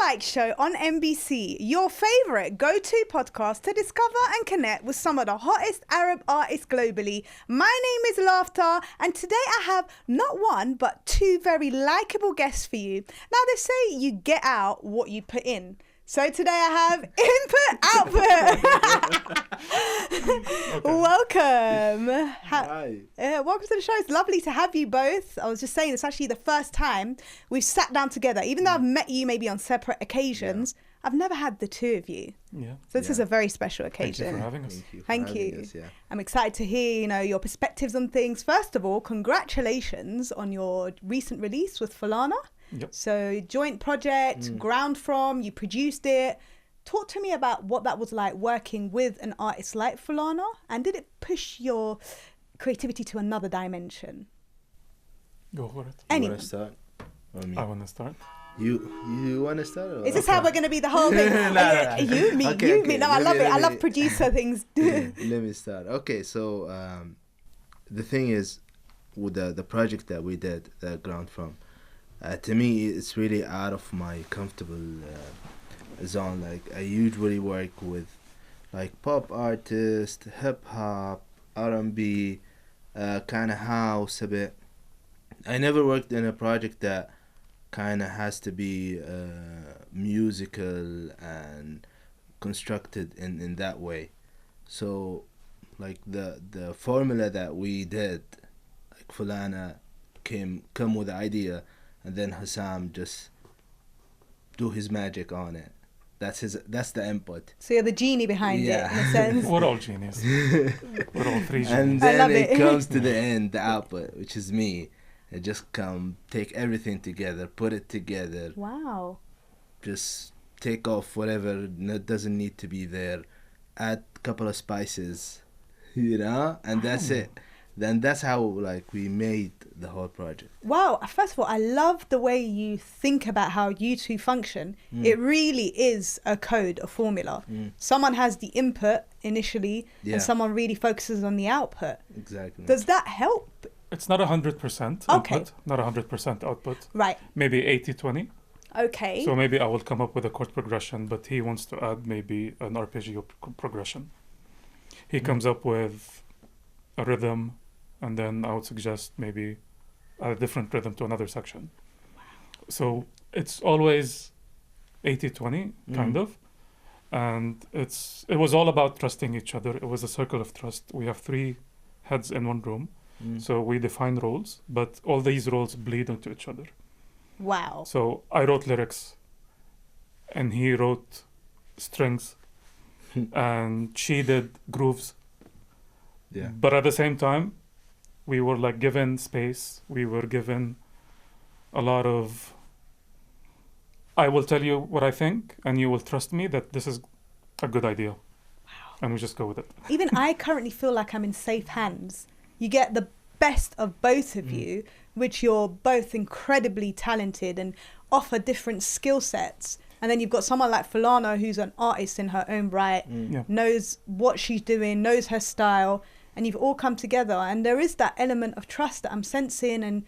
Likes Show on NBC, your favourite go-to podcast to discover and connect with some of the hottest Arab artists globally. My name is Laughta, and today I have not one, but two very likeable guests for you. Now, they say you get out what you put in. So today I have Input Output. Welcome. Hi. Welcome to the show. It's lovely to have you both. I was just saying, it's actually the first time we've sat down together. Even though I've met you maybe on separate occasions, I've never had the two of you. Yeah. So this is a very special occasion. Thank you for having us. Thank you. I'm excited to hear, your perspectives on things. First of all, congratulations on your recent release with Fulana. Yep. So joint project, Ground from, you produced it. Talk to me about what that was like working with an artist like Fulana, and did it push your creativity to another dimension? Go for it. Anyone. You want to start? Or me? I want to start. You want to start? Or? Is this how we're going to be the whole thing? No. You, me, Okay, you, okay. me. No, I love it. I love me- producer things. Let me start. Okay, so the thing is, with the project that we did, the Ground from, to me, it's really out of my comfortable zone. Like, I usually work with like pop artists, hip hop, R&B, kind of house a bit. I never worked in a project that kind of has to be musical and constructed in that way. So, like the formula that we did, like Fulana come with the idea, and then Hassam just do his magic on it. That's the input. So you're the genie behind it, in a sense. We're all genius. We're all three genius. And I love then it it. comes to the end, the output, which is me. I just take everything together, put it together, Wow. just take off whatever doesn't need to be there, add a couple of spices, and that's it. Then that's how we made the whole project. Wow. First of all, I love the way you think about how you two function. It really is a code, a formula. Someone has the input initially, Yeah. and someone really focuses on the output. Exactly. Does that help? It's not 100% Okay. input, not 100% output. Right. Maybe 80-20. Okay. So maybe I will come up with a chord progression, but he wants to add maybe an arpeggio progression. He comes up with a rhythm, and then I would suggest maybe a different rhythm to another section. So it's always 80-20, kind of. And it was all about trusting each other. It was a circle of trust. We have three heads in one room. So we define roles, but all these roles bleed into each other. Wow. So I wrote lyrics, and he wrote strings, and she did grooves. Yeah. But at the same time, we were given space. We were given a lot of, I will tell you what I think, and you will trust me that this is a good idea. Wow. And we just go with it. Even I currently feel like I'm in safe hands. You get the best of both of you, which you're both incredibly talented and offer different skill sets. And then you've got someone like Fulana, who's an artist in her own right, knows what she's doing, knows her style, and you've all come together. And there is that element of trust that I'm sensing and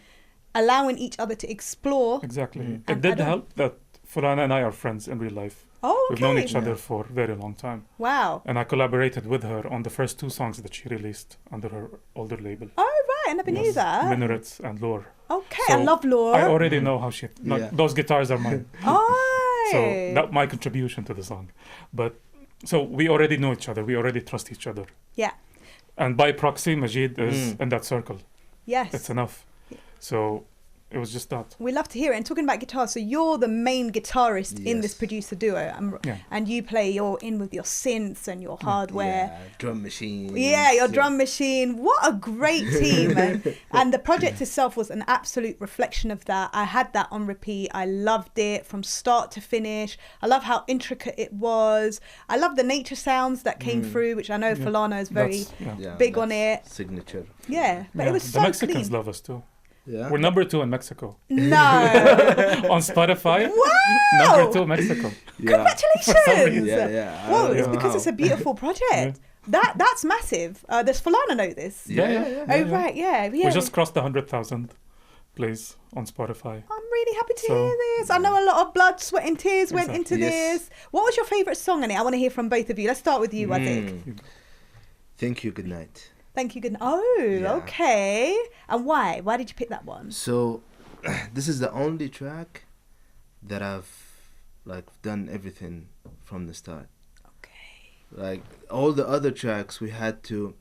allowing each other to explore. Exactly. And It did help that Fulana and I are friends in real life. Oh, okay. We've known each other for a very long time. Wow. And I collaborated with her on the first two songs that she released under her older label. Oh, right. I never knew that. Minarets and Lure. Okay, So I love Laura. I already know how she... Those guitars are mine. Oh. So that's my contribution to the song. But so we already know each other. We already trust each other. Yeah. And by proxy, Majid is in that circle. Yes. It's enough. So it was just that. We love to hear it. And talking about guitar, so you're the main guitarist in this producer duo. And you're in with your synths and your hardware. Yeah, drum machine. Yeah, your drum machine. What a great team. And the project itself was an absolute reflection of that. I had that on repeat. I loved it from start to finish. I love how intricate it was. I love the nature sounds that came through, which I know Fulana is very big on it. Signature. Yeah, but it was so the Mexicans clean. love us too. Yeah. We're number 2 in Mexico. No. On Spotify. Wow. Number 2 Mexico. Congratulations. Yeah. Well, it's because it's a beautiful project. That's massive. Does Fulana know this? Yeah. Right, yeah. We just crossed the 100,000 plays on Spotify. I'm really happy to So- hear this. I know a lot of blood, sweat, and tears went into Exactly. Yes. this. What was your favourite song in it? I want to hear from both of you. Let's start with you, Wazik. Thank you, good night. Thank you. Good. Oh, Yeah. okay. And why? Why did you pick that one? So, this is the only track that I've like done everything from the start. Okay. Like all the other tracks, we had to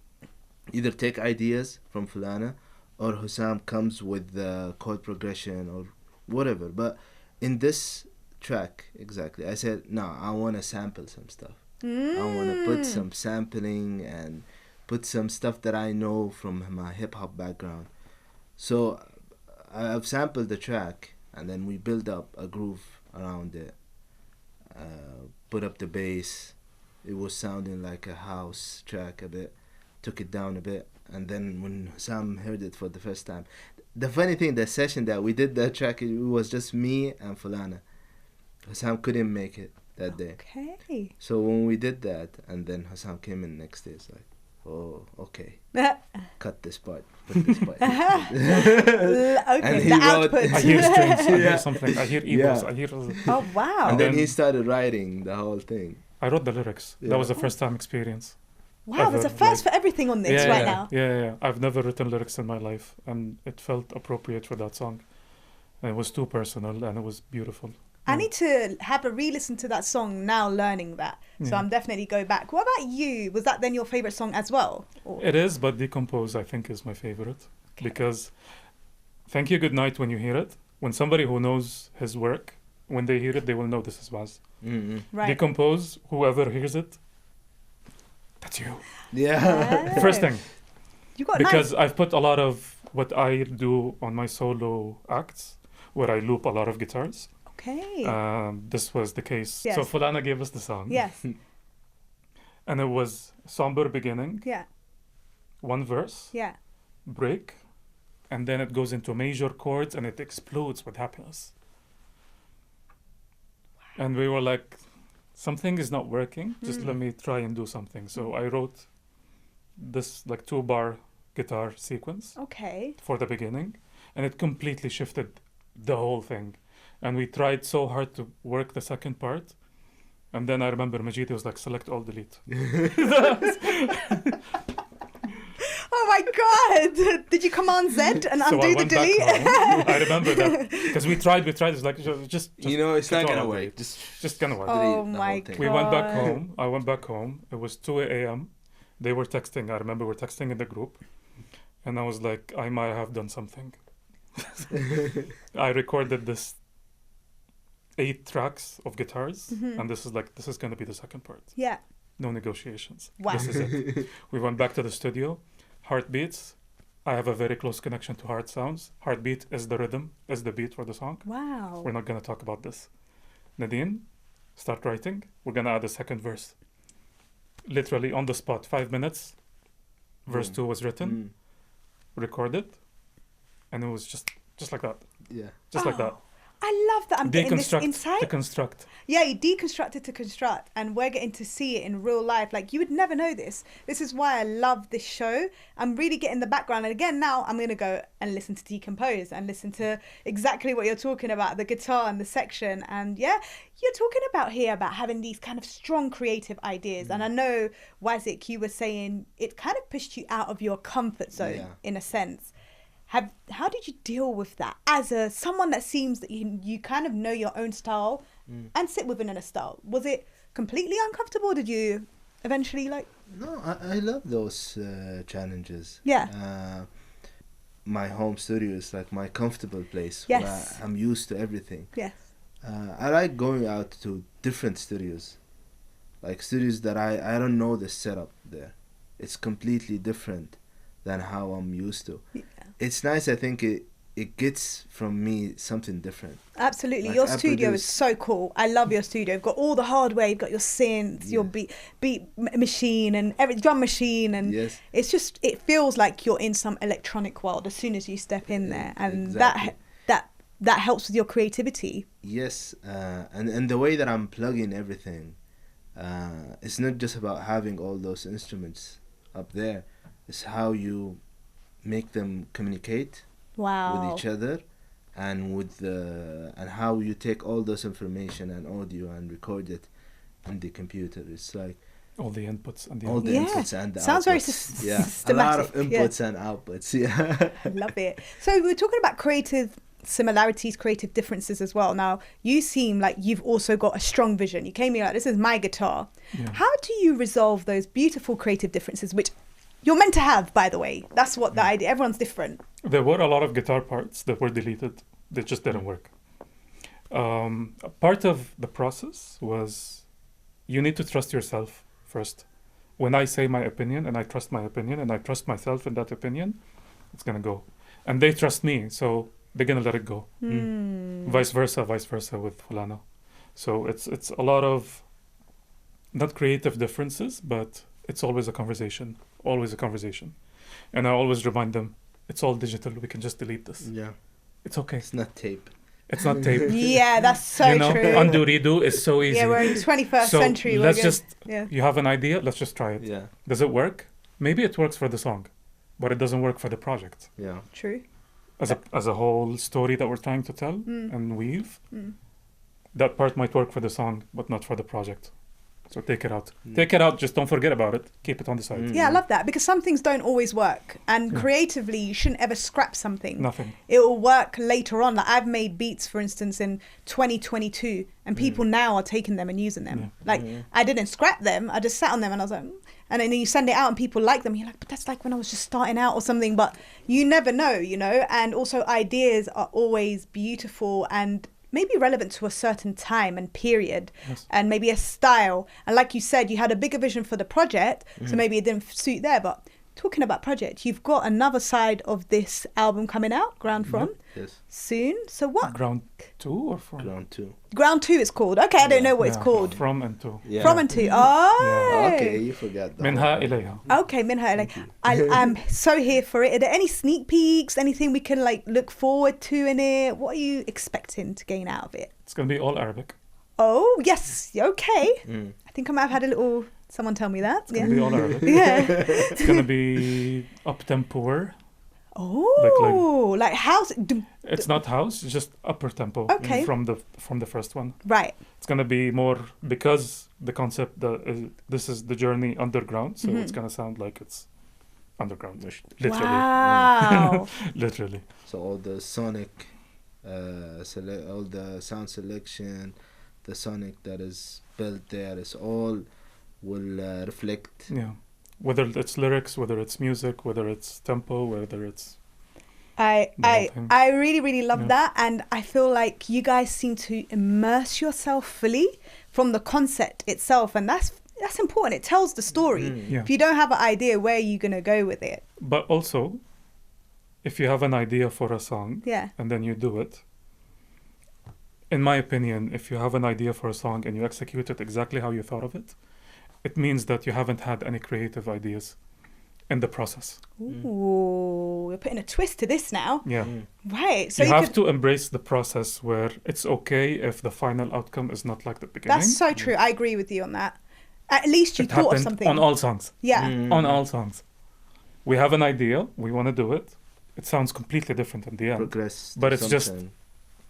either take ideas from Fulana, or Hussam comes with the chord progression or whatever. But in this track, exactly, I said, no, I want to sample some stuff. I want to put some sampling and put some stuff that I know from my hip hop background. So I've sampled the track, and then we build up a groove around it. Put up the bass. It was sounding like a house track a bit. Took it down a bit, and then when Sam heard it for the first time, the funny thing, the session that we did that track, it was just me and Fulana. Sam couldn't make it that day. Okay. So when we did that, and then Hassan came in next day, it's like, oh, okay, cut this part, put this part. Okay. he The wrote- output. I hear strings, I Yeah. hear something, I hear evils, Yeah. I hear... Oh wow. And then then- he started writing the whole thing. I wrote the lyrics. Yeah. That was the first time experience. Wow. There's a ever, first for everything on this right now. Yeah. I've never written lyrics in my life, and it felt appropriate for that song. And it was too personal, and it was beautiful. I need to have a re-listen to that song now, learning that. So Yeah. I'm definitely go back. What about you? Was that then your favorite song as well? Or- It is, but Decompose, I think, is my favorite. Okay. Because Thank You Good Night, when you hear it, when somebody who knows his work, when they hear it, they will know this is Baz. Mm-hmm. Right. Decompose, whoever hears it, that's you. Yeah. Oh. First thing, You got because nice. I've put a lot of what I do on my solo acts, where I loop a lot of guitars. Okay. This was the case. Yes. So Fulana gave us the song. Yes. And it was somber beginning, Yeah. one verse, Yeah. break, and then it goes into major chords and it explodes with happiness. And we were like, something is not working, just let me try and do something. So I wrote this like 2-bar guitar sequence Okay. for the beginning, and it completely shifted the whole thing. And we tried so hard to work the second part, and then I remember Majid was like, select all, delete. Oh my God! Did you Command Z and So undo I the went delete? back home. I remember that because we tried. It's like just You know, it's not control gonna alt, work. just gonna work. Oh delete the my whole thing. We went back God. home. I went back home. It was 2 a.m. They were texting. I remember we're texting in the group, and I was like, I might have done something. I recorded this 8 tracks of guitars, and this is gonna be the second part. Yeah. No negotiations. Wow. This is it. We went back to the studio. Heartbeats. I have a very close connection to heart sounds. Heartbeat is the rhythm, is the beat for the song. Wow. We're not going to talk about this. Nadine, start writing. We're going to add a second verse. Literally on the spot, 5 minutes. Verse Boom. 2 was written, recorded, and it was just like that. Yeah. Just like that. Oh, I love that. I'm getting this Deconstruct insight. to construct. Yeah, you deconstructed to construct, and we're getting to see it in real life. Like, you would never know this. This is why I love this show. I'm really getting the background. And again, now I'm going to go and listen to Decompose and listen to exactly what you're talking about, the guitar and the section. And yeah, you're talking about here about having these kind of strong creative ideas. And I know, Wazik, you were saying it kind of pushed you out of your comfort zone, Yeah. in a sense. How did you deal with that as someone that seems that you kind of know your own style and sit within a style? Was it completely uncomfortable? Or did you eventually No, I love those challenges. Yeah. My home studio is like my comfortable place Yes. where I'm used to everything. Yes. I like going out to different studios, like studios that I don't know the setup there. It's completely different than how I'm used to. Yeah. It's nice. I think it gets from me something different. Absolutely. Like, Your I studio produce- is so cool. I love your studio. You've got all the hardware, you've got your synths, your Yeah. beat machine and every drum machine, and Yes. it's just, it feels like you're in some electronic world as soon as you step in there, and Exactly. that helps with your creativity. Yes, and the way that I'm plugging everything, it's not just about having all those instruments up there. It's how you make them communicate Wow. with each other, and with and how you take all those information and audio and record it in the computer. It's like All the inputs and the all the Yeah. inputs and the Sounds very outputs. Yeah, a lot of systematic, yeah. inputs and outputs. Yeah. I love it. So we're talking about creative similarities, creative differences as well. Now, you seem like you've also got a strong vision. You came here like, this is my guitar. Yeah. How do you resolve those beautiful creative differences, which you're meant to have, by the way? That's what the idea. Everyone's different. There were a lot of guitar parts that were deleted. They just didn't work. A part of the process was you need to trust yourself first. When I say my opinion and I trust my opinion and I trust myself in that opinion, it's going to go. And they trust me, so they're going to let it go. Vice versa with Fulana. So it's a lot of not creative differences, but it's always a conversation. Always a conversation. And I always remind them, it's all digital. We can just delete this. Yeah. It's okay. It's not tape. It's not tape. Yeah, that's so You know, true. undo, redo is so easy. Yeah, we're in 21st So century. let's we're just, yeah. you have an idea, let's just try it. Yeah. Does it work? Maybe it works for the song, but it doesn't work for the project. Yeah. True. As a whole story that we're trying to tell and weave, that part might work for the song, but not for the project. So take it out. Take it out, just don't forget about it. Keep it on the side. Yeah, I love that, because some things don't always work. And Yeah. creatively, you shouldn't ever scrap something. Nothing. It will work later on. Like I've made beats, for instance, in 2022, and people now are taking them and using them. Yeah. Like I didn't scrap them. I just sat on them and I was like, and then you send it out and people like them. You're like, but that's like when I was just starting out or something. But you never know, you know. And also ideas are always beautiful and maybe relevant to a certain time and period, Yes. and maybe a style. And like you said, you had a bigger vision for the project, so maybe it didn't suit there. But talking about project, you've got another side of this album coming out, Ground From, Yes. soon. So what? Ground 2 or from? Ground 2. Ground 2 it's called. Okay, I don't know what it's called. From and to. Yeah. From and to. Oh. Okay, you forgot that. Minha ilayha. Okay, Minha. Like, I'm so here for it. Are there any sneak peeks? Anything we can like look forward to in it? What are you expecting to gain out of it? It's going to be all Arabic. Oh yes, okay. I think I might have had a little. Someone tell me that. It's going to be all Arabic. Yeah. It's going to be up-tempoer. Oh, like house. It's not house, it's just upper tempo Okay. from the first one. Right. It's going to be more, because the concept that this is the journey underground, so it's going to sound like it's underground, literally. Wow. Literally. So all the sonic, all the sound selection, the sonic that is built there is all will reflect. Yeah. Whether it's lyrics, whether it's music, whether it's tempo, whether it's I the whole thing. I really, really love Yeah. that, and I feel like you guys seem to immerse yourself fully from the concept itself, and that's important. It tells the story. Yeah. If you don't have an idea, where are you gonna go with it? But also, if you have an idea for a song Yeah. and then you do it, in my opinion, if you have an idea for a song and you execute it exactly how you thought of it, it means that you haven't had any creative ideas in the process. Ooh, you're putting a twist to this now. Yeah. Right. So you you have could, to embrace the process where it's okay if the final outcome is not like the beginning. that's so true. I agree with you on that. At least you It thought of happened something. on all songs. Yeah. On all songs. We have an idea, we want to do it. It sounds completely different in the end, Progress. but to it's just something.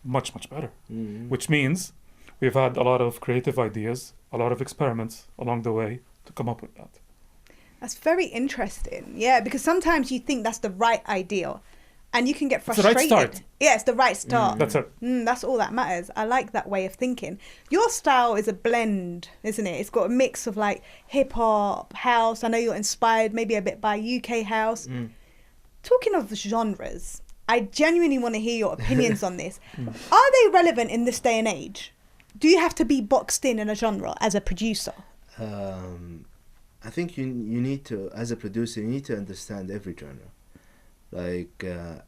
much, much better. Mm. Which means we've had a lot of creative ideas, a lot of experiments along the way to come up with that. That's very interesting. Yeah, because sometimes you think that's the right idea, and you can get It's the right frustrated. start. Yeah, it's the right start. That's it. That's all that matters. I like that way of thinking. Your style is a blend, isn't it? It's got a mix of like hip hop, house. I know you're inspired maybe a bit by UK house. Talking of genres, I genuinely want to hear your opinions on this. Are they relevant in this day and age? Do you have to be boxed in a genre as a producer? I think you need to, as a producer, you need to understand every genre. Like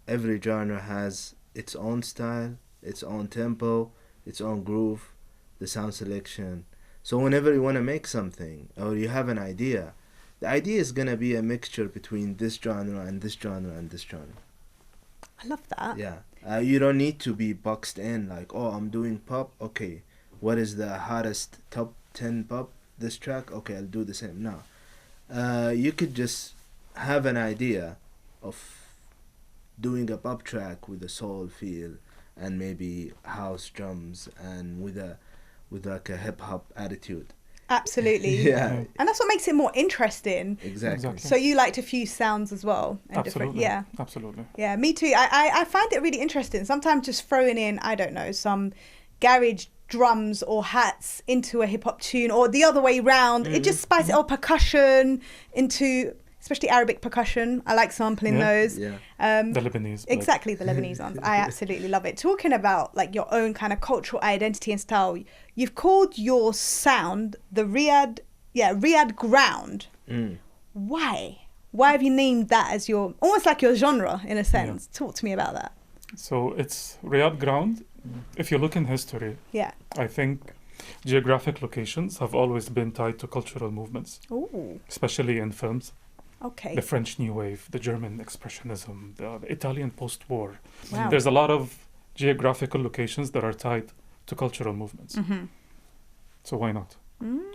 every genre has its own style, its own tempo, its own groove, the sound selection. So whenever you want to make something or you have an idea, the idea is gonna be a mixture between this genre and this genre and this genre. I love that. Yeah, you don't need to be boxed in like, oh, I'm doing pop. Okay, what is the hottest top 10 pop? This track. Okay, I'll do the same. No, you could just have an idea of doing a pop track with a soul feel and maybe house drums and with like a hip hop attitude. Absolutely. Yeah, And that's what makes it more interesting. exactly. So you like to fuse sounds as well. And Absolutely. Absolutely. Yeah, me too. I find it really interesting. Sometimes just throwing in, I don't know, some garage drums or hats into a hip hop tune, or the other way round. It just spices it, or percussion into, especially Arabic percussion. I like sampling those. Yeah. The Lebanese. Exactly, the Lebanese ones. I absolutely love it. Talking about like your own kind of cultural identity and style, you've called your sound the Riyadh Ground. Why? Why have you named that as your, almost like your genre in a sense? Talk to me about that. So it's Riyadh Ground. If you look in history, Yeah. I think geographic locations have always been tied to cultural movements, Ooh. especially in films. Okay. The French New Wave, the German Expressionism, the Italian post-war. Wow. There's a lot of geographical locations that are tied to cultural movements. So why not?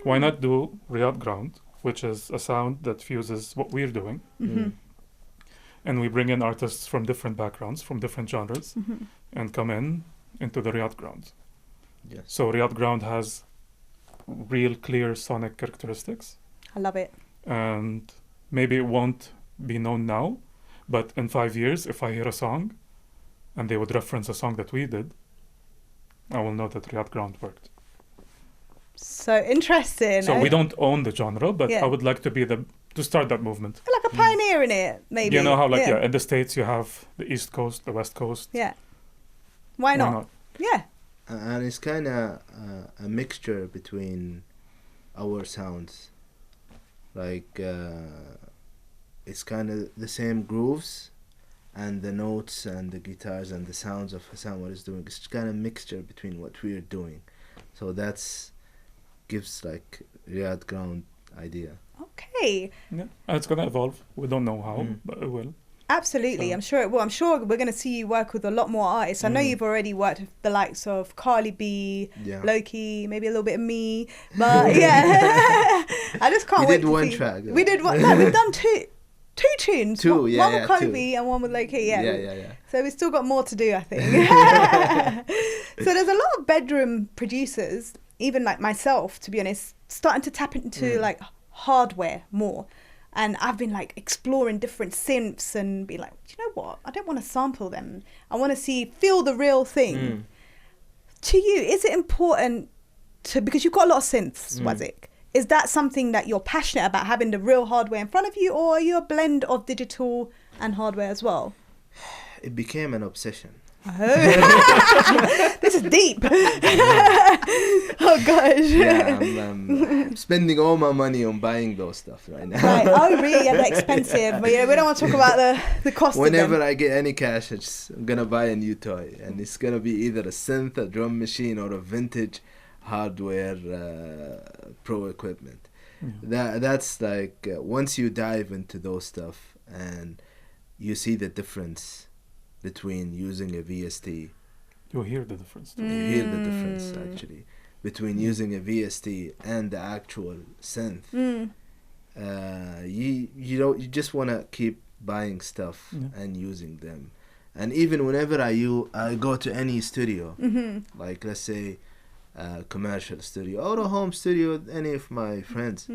Why not do Riyadh Ground, which is a sound that fuses what we're doing, and we bring in artists from different backgrounds, from different genres, and come into the Riyadh Ground. Yes. So Riyadh Ground has real clear sonic characteristics, I love it. and maybe it won't be known now, but in 5 years, if I hear a song and they would reference a song that we did, I will know that Riyadh Ground worked. So interesting. So we don't own the genre, but Yeah. I would like to be to start that movement. Like a pioneer in it, maybe. You know how in the States you have the East Coast, the West Coast. Yeah. Why not? Yeah. And it's kind of a mixture between our sounds. Like, it's kind of the same grooves and the notes and the guitars and the sounds of Hassan what is doing. It's kind of mixture between what we're doing. So that's gives like Riyadh Ground idea. Okay. Yeah, and it's gonna evolve. We don't know how, but it will. Absolutely. So- I'm sure it will. I'm sure we're going to see you work with a lot more artists. I know you've already worked with the likes of Carly B, Yeah. Loki, maybe a little bit of me. But yeah, I just can't We wait did to one see. track, though. We did one. No, we've done two tunes. Two, one, yeah, one with yeah, Carly two. B and one with Loki. Yeah. Yeah. So we've still got more to do, I think. So there's a lot of bedroom producers, even like myself, to be honest, starting to tap into like hardware more. And I've been like exploring different synths and be like, you know what? I don't want to sample them. I want to feel the real thing. To you, is it important to, because you've got a lot of synths, Wazik, is that something that you're passionate about, having the real hardware in front of you, or are you a blend of digital and hardware as well? It became an obsession. Oh. This is deep. Oh gosh. Yeah, I'm spending all my money on buying those stuff right now. Right. Oh really? Yeah, they're expensive. But we don't want to talk about the cost Whenever of them. I get any cash, I'm gonna buy a new toy, and it's gonna be either a synth, a drum machine, or a vintage hardware pro equipment. That's like once you dive into those stuff and you see the difference between using a VST. You hear the difference. You hear the difference actually between using a VST and the actual synth. You just want to keep buying stuff and using them. And even whenever I go to any studio, like let's say a commercial studio or a home studio with any of my friends,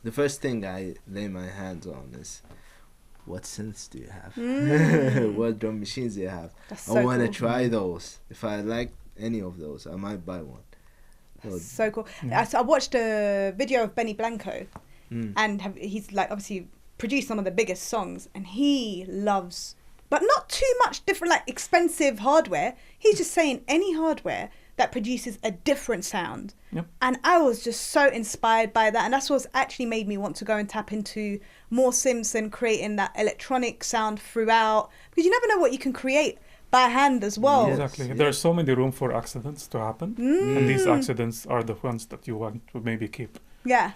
the first thing I lay my hands on is, what synths do you have? What drum machines do you have? I want to try those. If I like any of those, I might buy one. So cool. I watched a video of Benny Blanco, and he's like obviously produced some of the biggest songs, and he loves, but not too much different, like expensive hardware. He's just saying any hardware that produces a different sound. And I was just so inspired by that, and that's what's actually made me want to go and tap into more synths and creating that electronic sound throughout, because you never know what you can create by hand as well. Exactly. There's so many room for accidents to happen, and these accidents are the ones that you want to maybe keep. Yeah.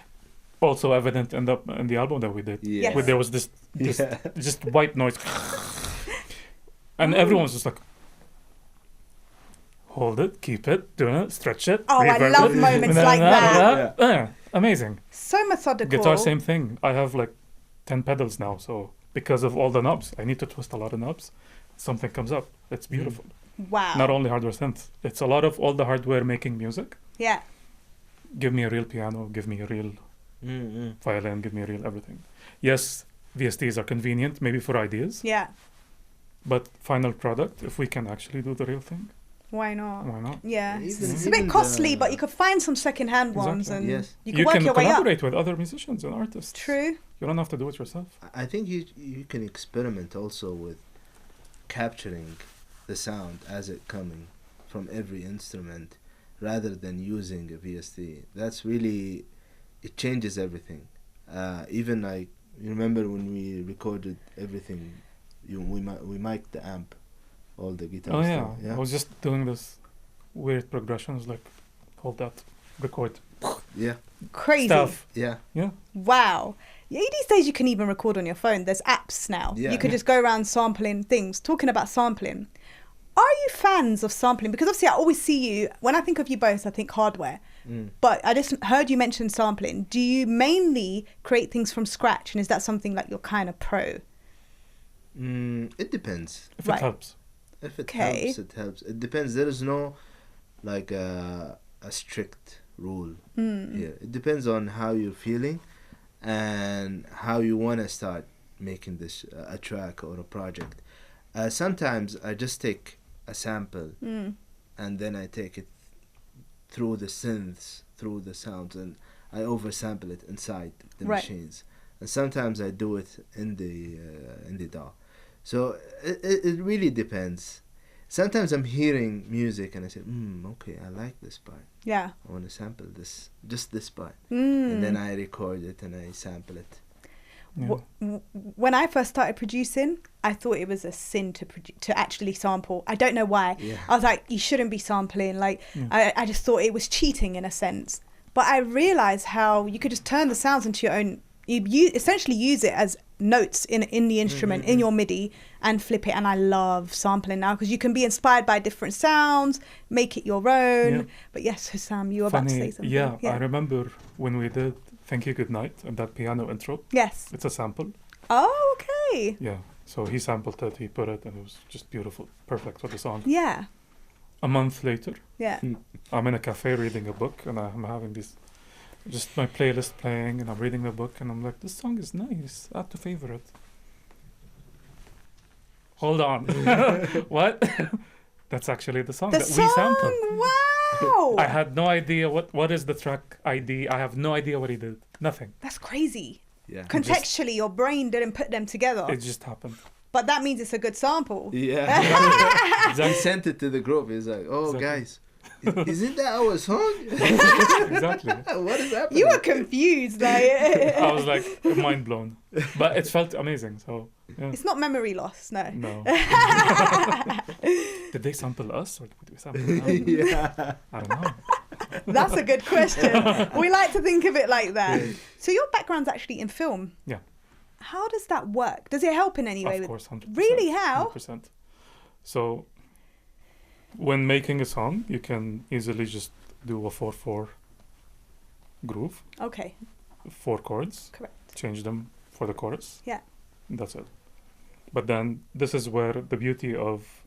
Also evident in the album that we did. Yes. Where there was this just white noise, and everyone was just like, hold it, keep it, do it, stretch it. Oh, I reverb love it, moments like that. Amazing. So methodical. Guitar, same thing. I have like 10 pedals now, so because of all the knobs. I need to twist a lot of knobs. Something comes up. It's beautiful. Wow. Not only hardware synth. It's a lot of all the hardware making music. Yeah. Give me a real piano. Give me a real violin. Give me a real everything. Yes, VSTs are convenient, maybe for ideas. Yeah. But final product, if we can actually do the real thing, Why not? why not? Yeah. Even- It's a even bit costly, the- but you could find some second-hand ones, Exactly. and Yes. you can work can your way up. collaborate with other musicians and artists. True. You don't have to do it yourself. I think you can experiment also with capturing the sound as it coming from every instrument rather than using a VST. That's really, it changes everything. Even like, you remember when we recorded everything, we mic'd the amp, all the guitar Oh stuff. yeah. I was just doing this weird progressions, like hold that, record Yeah, Crazy. stuff. yeah. Wow. Yeah, these days you can even record on your phone. There's apps now. Yeah. You could just go around sampling things. Talking about sampling, are you fans of sampling? Because obviously I always see you, when I think of you both, I think hardware. But I just heard you mention sampling. Do you mainly create things from scratch? And is that something like you're kind of pro? It depends. If Right. it helps. If it Okay. helps, it helps. It depends. There is no like a strict rule here. It depends on how you're feeling and how you want to start making this a track or a project. Sometimes I just take a sample and then I take it through the synths, through the sounds, and I oversample it inside the Right. machines. And sometimes I do it in the DAW. So it really depends. Sometimes I'm hearing music and I say, okay, I like this part. Yeah. I want to sample this, just this part. Mm. And then I record it and I sample it. Yeah. When I first started producing, I thought it was a sin to actually sample. I don't know why. Yeah. I was like, you shouldn't be sampling. Like, Yeah. I just thought it was cheating in a sense. But I realized how you could just turn the sounds into your own. You essentially use it as notes in the instrument, in your MIDI, and flip it. And I love sampling now because you can be inspired by different sounds, make it your own. Yeah. But yes, Hussam, you were about to say something. Yeah, I remember when we did Thank You Goodnight and that piano intro. Yes. It's a sample. Oh, okay. Yeah. So he sampled it, he put it, and it was just beautiful. Perfect for the song. Yeah. A month later, Yeah. I'm in a cafe reading a book, and I'm having just my playlist playing, and I'm reading the book, and I'm like, this song is nice. Add to favorite. Hold on. What? That's actually the song The that song. we sampled. Wow. I had no idea what is the track ID. I have no idea what he did. Nothing. That's crazy. Yeah. Contextually, your brain didn't put them together. It just happened. But that means it's a good sample. Yeah. Exactly. I sent it to the group. He's like, oh, Exactly. guys, isn't that our song? Exactly. What is happening? You were confused. Like, I was like mind blown, but it felt amazing. So yeah. it's not memory loss, no. No. Did they sample us or did we sample them? Yeah. I don't know. That's a good question. We like to think of it like that. So your background's actually in film. Yeah. How does that work? Does it help in any way? Of course, 100%. Really? How? 100%. So when making a song, you can easily just do a 4/4 groove, Okay, 4 chords, correct. change them for the chorus. Yeah. That's it. But then this is where the beauty of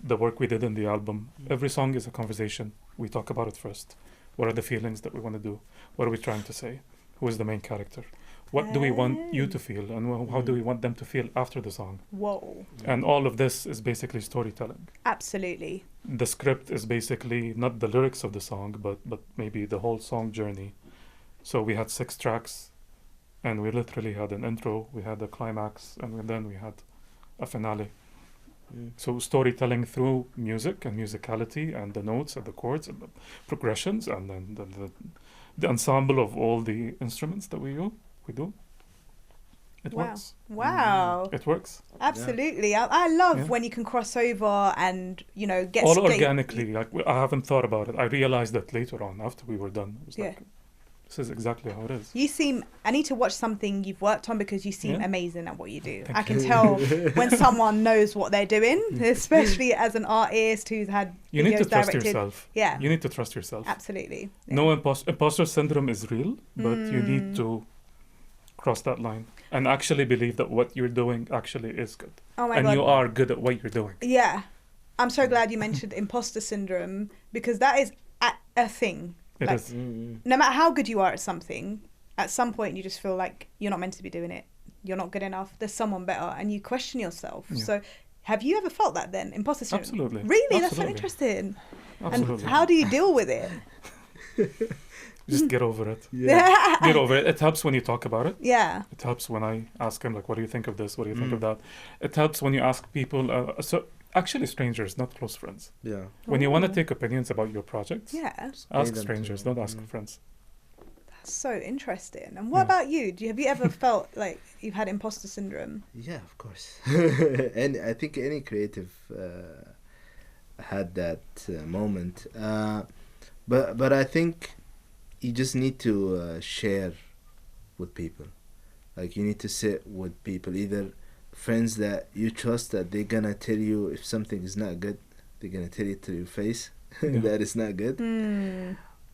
the work we did in the album. Every song is a conversation. We talk about it first. What are the feelings that we want to do? What are we trying to say? Who is the main character? What do we want you to feel? And how do we want them to feel after the song? Whoa. And all of this is basically storytelling. Absolutely. The script is basically not the lyrics of the song, but maybe the whole song journey. So we had 6 tracks, and we literally had an intro, we had a climax, and then we had a finale. So storytelling through music and musicality and the notes and the chords and the progressions and then the ensemble of all the instruments that we do. It Wow. works. Wow. It works. Absolutely. I love Yeah. when you can cross over and, get All straight- organically. Like I haven't thought about it. I realized that later on after we were done. It was Yeah. like, this is exactly how it is. I need to watch something you've worked on because you seem Yeah. amazing at what you do. Thank I can tell when someone knows what they're doing, especially as an artist who's had You need to videos trust directed. yourself. Yeah, You need to trust yourself. absolutely. No imposter syndrome is real, but you need to cross that line. and actually believe that what you're doing actually is good. Oh my and God. you are good at what you're doing. Yeah. I'm so glad you mentioned imposter syndrome, because that is a thing. It Like, is. no matter how good you are at something, at some point you just feel like you're not meant to be doing it. You're not good enough. There's someone better, and you question yourself. Yeah. So, have you ever felt that then? Imposter syndrome? Absolutely. Really? That's so Absolutely. interesting. Absolutely. And how do you deal with it? Just get over it. Yeah. Get over it. It helps when you talk about it. Yeah. It helps when I ask him, like, what do you think of this? What do you think Mm. of that? It helps when you ask people, so actually strangers, not close friends. Yeah. When you want to Ooh. take opinions about your projects, Yeah. ask them strangers, to- don't ask friends. That's so interesting. And what Yeah. about you? Have you ever felt like you've had imposter syndrome? Yeah, of course. And I think any creative had that moment. But I think you just need to share with people. Like, you need to sit with people, either friends that you trust, that they're gonna tell you if something is not good. They're gonna tell you to your face Yeah. that it's not good,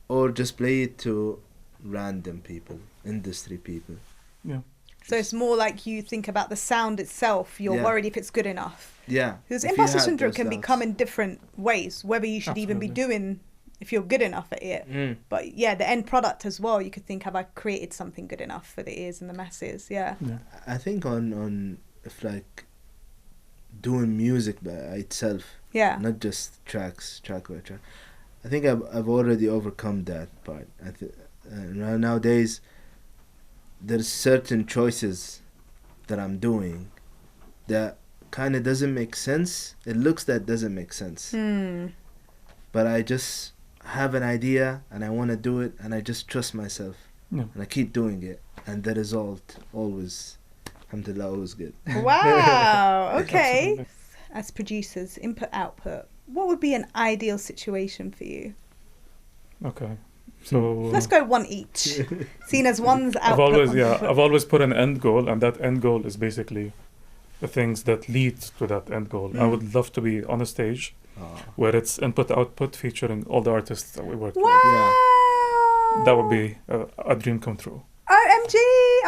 or just play it to random people, industry people. Yeah. So it's more like you think about the sound itself. You're Yeah. worried if it's good enough. Yeah. Because if you imposter had syndrome those can doubts. come in different ways, whether you should even be Absolutely. doing, if you're good enough at it. Mm. But yeah, the end product as well, you could think, have I created something good enough for the ears and the masses? Yeah. Yeah. I think on if like doing music by itself, Yeah. not just track by track. I think I've already overcome that part. Nowadays, there's certain choices that I'm doing that kind of doesn't make sense. It looks that doesn't make sense, but I just have an idea and I want to do it, and I just trust myself, Yeah. and I keep doing it, and the result always, alhamdulillah, always good. Wow. Okay. Absolutely. As producers, input output, what would be an ideal situation for you? Okay. So Let's go one each. Seen as one's output. I've always put an end goal, and that end goal is basically the things that lead to that end goal. I would love to be on a stage where it's input output featuring all the artists that we work with. Wow. That would be a dream come true. OMG,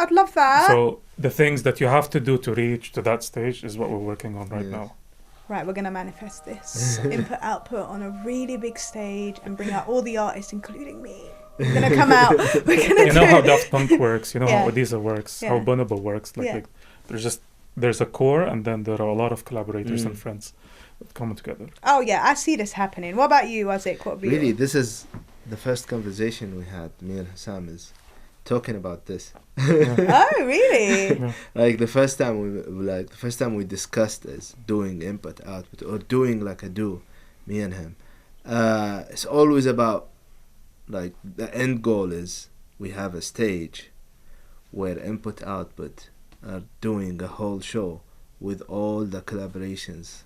I'd love that. So the things that you have to do to reach to that stage is what we're working on right Yes. now. Right, we're going to manifest this. Input output on a really big stage and bring out all the artists, including me. We're going to come out. We're going to You know how Daft Punk works, you know Yeah. how Odisa works, how Yeah. Bonobo works. Yeah. Like there's a core, and then there are a lot of collaborators and Mm. friends that come together. Oh, yeah, I see this happening. What about you, Azik? What would be Really, your- this is the first conversation we had, me and Hassam, is talking about this. Oh, really? Yeah. Like the first time we discussed is doing input output, or doing like a duo, me and him. It's always about, like, the end goal is we have a stage where input output are doing a whole show with all the collaborations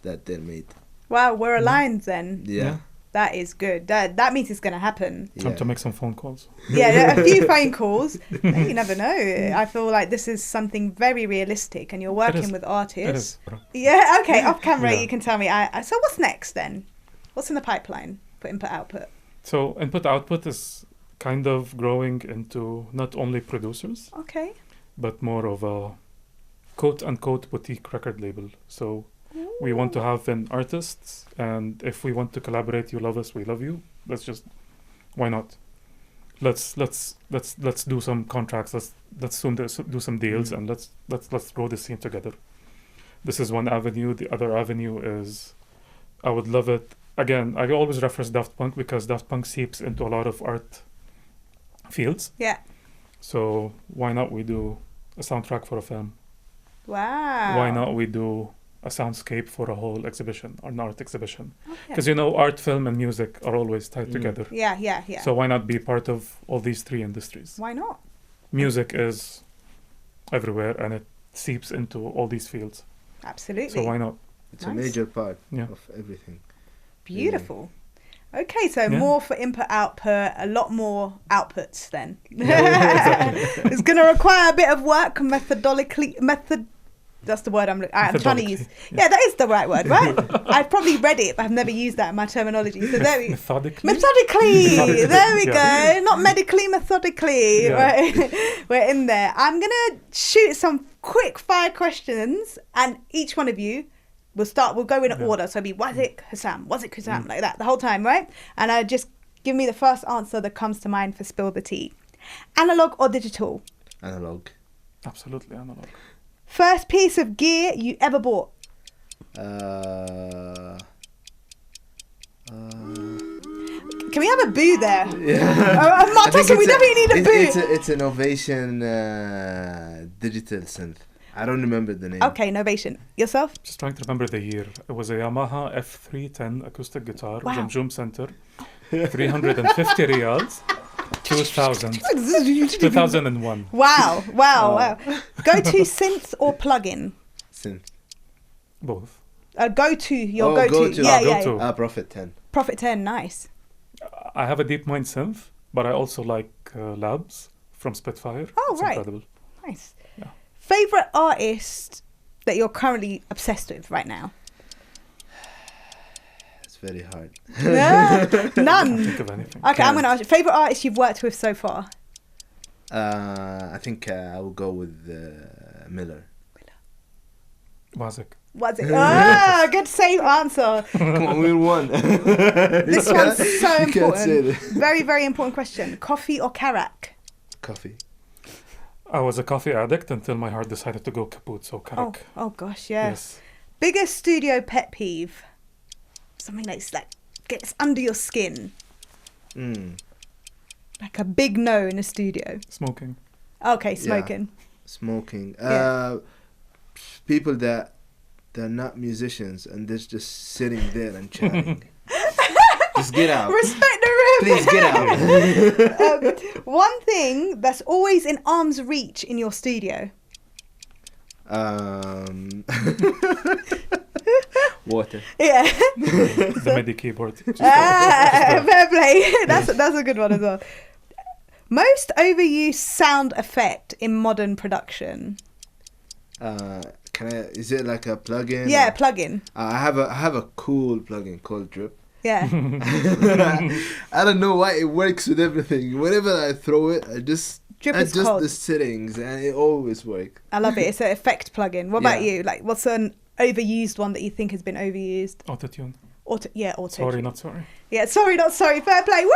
that they made. Wow, we're aligned then. Yeah. That is good. That means it's going to happen. Time to make some phone calls. Yeah, a few phone calls. You never know. I feel like this is something very realistic, and you're working is. with It artists. is. bro. Yeah, okay, off camera Yeah. you can tell me. So what's next then? What's in the pipeline for input output? So input output is kind of growing into not only producers, Okay. but more of a quote unquote boutique record label. So we want to have an artists, and if we want to collaborate, you love us, we love you. Why not? Let's do some contracts. Let's soon do some deals, and let's grow the scene together. This is one avenue. The other avenue is, I would love it. Again, I always reference Daft Punk because Daft Punk seeps into a lot of art fields. Yeah. So why not we do a soundtrack for a film? Wow. Why not we do a soundscape for a whole exhibition or an art exhibition? Okay. Because art, film, and music are always tied together. Yeah. So why not be part of all these three industries? Why not? Music is everywhere, and it seeps into all these fields. Absolutely. So why not? It's a Nice. major part Yeah. of everything. Beautiful. Okay, so Yeah. more for input output, a lot more outputs then. Yeah, exactly. It's going to require a bit of work methodologically. That's the word I'm trying to use. Yeah, that is the right word, right? I've probably read it, but I've never used that in my terminology. So there we Methodically. There we Yeah. go. Not medically, methodically. Yeah. Right? We're in there. I'm gonna shoot some quick fire questions, and each one of you we'll go in order. So it'll be Wazik, Hussam, like that the whole time, right? And just give me the first answer that comes to mind for Spill the Tea. Analog or digital? Analog. Absolutely analog. First piece of gear you ever bought? Uh, Can we have a boo there? Yeah. Marta, we definitely need a boo. It's an Novation digital synth. I don't remember the name. Okay, Novation. Yourself? Just trying to remember the year. It was a Yamaha F310 acoustic guitar, Wow. Jamjoom Center, 350 riyals, 2001. Wow. Go-to synth or plug-in? Synth. Both. Go-to, your Oh, go-to. go-to. Yeah, Ah, yeah. go-to. Prophet 10. Prophet 10, nice. I have a DeepMind synth, but I also like Labs from Spitfire. Oh, It's right. incredible. Nice. Yeah. Favorite artist that you're currently obsessed with right now? It's very hard. None. Think of anything. Okay, I'm going to ask you. Favorite artist you've worked with so far? I think I will go with Miller. Wazik. Was it? Ah, good same answer. Come on, we won. This one's so You can't say important. that. Very, very important question. Coffee or Karak? Coffee. I was a coffee addict until my heart decided to go kaput, so Karak. Oh gosh, yeah. Yes. Biggest studio pet peeve? Something that's like gets under your skin. Like a big no in a studio. Smoking. Okay, smoking. Smoking. Yeah. People that they're not musicians and they're just sitting there and chatting. Just get out. Respect the room. Please get out. One thing that's always in arm's reach in your studio. Water. Yeah. The MIDI keyboard. Fair play. That's a good one as well. Most overused sound effect in modern production. Is it like a plugin? Yeah, plugin. I have a cool plugin called Drip. Yeah. I don't know why it works with everything. Whenever I throw it, I just Drip is adjust cold. the settings and it always works. I love it. It's an effect plugin. What about Yeah. you? Like, what's an overused one that you think has been overused? Autotune. Auto. Sorry, not sorry. Yeah, sorry, not sorry. Fair play. Woo!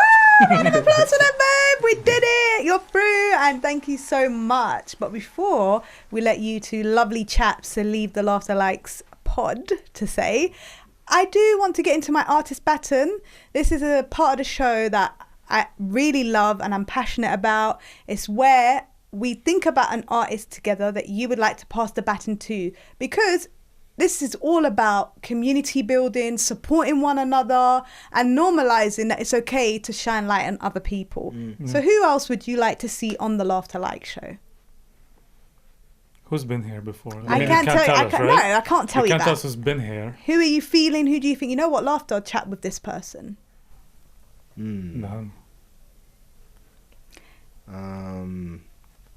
Round of applause for that, babe. We did it. You're through, and thank you so much. But before we let you two lovely chaps leave the Laughta Likes pod to say, I do want to get into my artist baton. This is a part of the show that I really love and I'm passionate about. It's where we think about an artist together that you would like to pass the baton to, because this is all about community building, supporting one another, and normalizing that it's okay to shine light on other people. So who else would you like to see on the Laughta Likes show? Who's been here before? I mean, can't you tell you. us, right? No, I can't tell you can't that. tell us who's been here. Who are you feeling? Who do you think? You know what, Laughter, I'll chat with this person. No.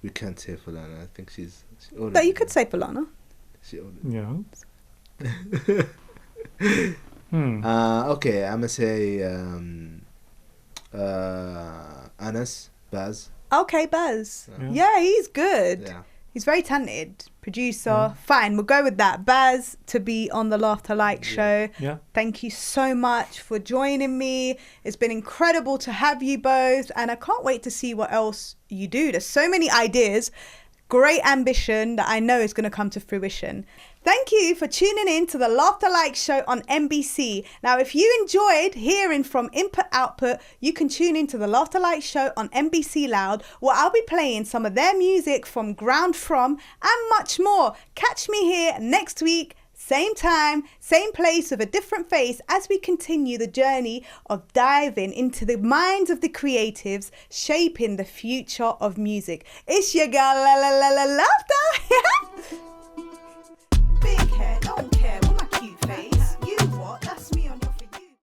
We can't say Fulana. I think she's older. No, you could say Fulana. She older. Yeah. Okay, I'm gonna say Anas Baz. Okay, Baz. Yeah. Yeah, he's good. Yeah. He's very talented. Producer. Fine, we'll go with that. Baz to be on the Laughta Likes show. Yeah. Thank you so much for joining me. It's been incredible to have you both, and I can't wait to see what else you do. There's so many ideas, great ambition that I know is going to come to fruition. Thank you for tuning in to the Laughta Likes show on NBC. Now, if you enjoyed hearing from Input Output, you can tune in to the Laughta Likes show on NBC Loud, where I'll be playing some of their music from Ground From and much more. Catch me here next week, same time, same place, with a different face, as we continue the journey of diving into the minds of the creatives shaping the future of music. It's your girl, Laughta.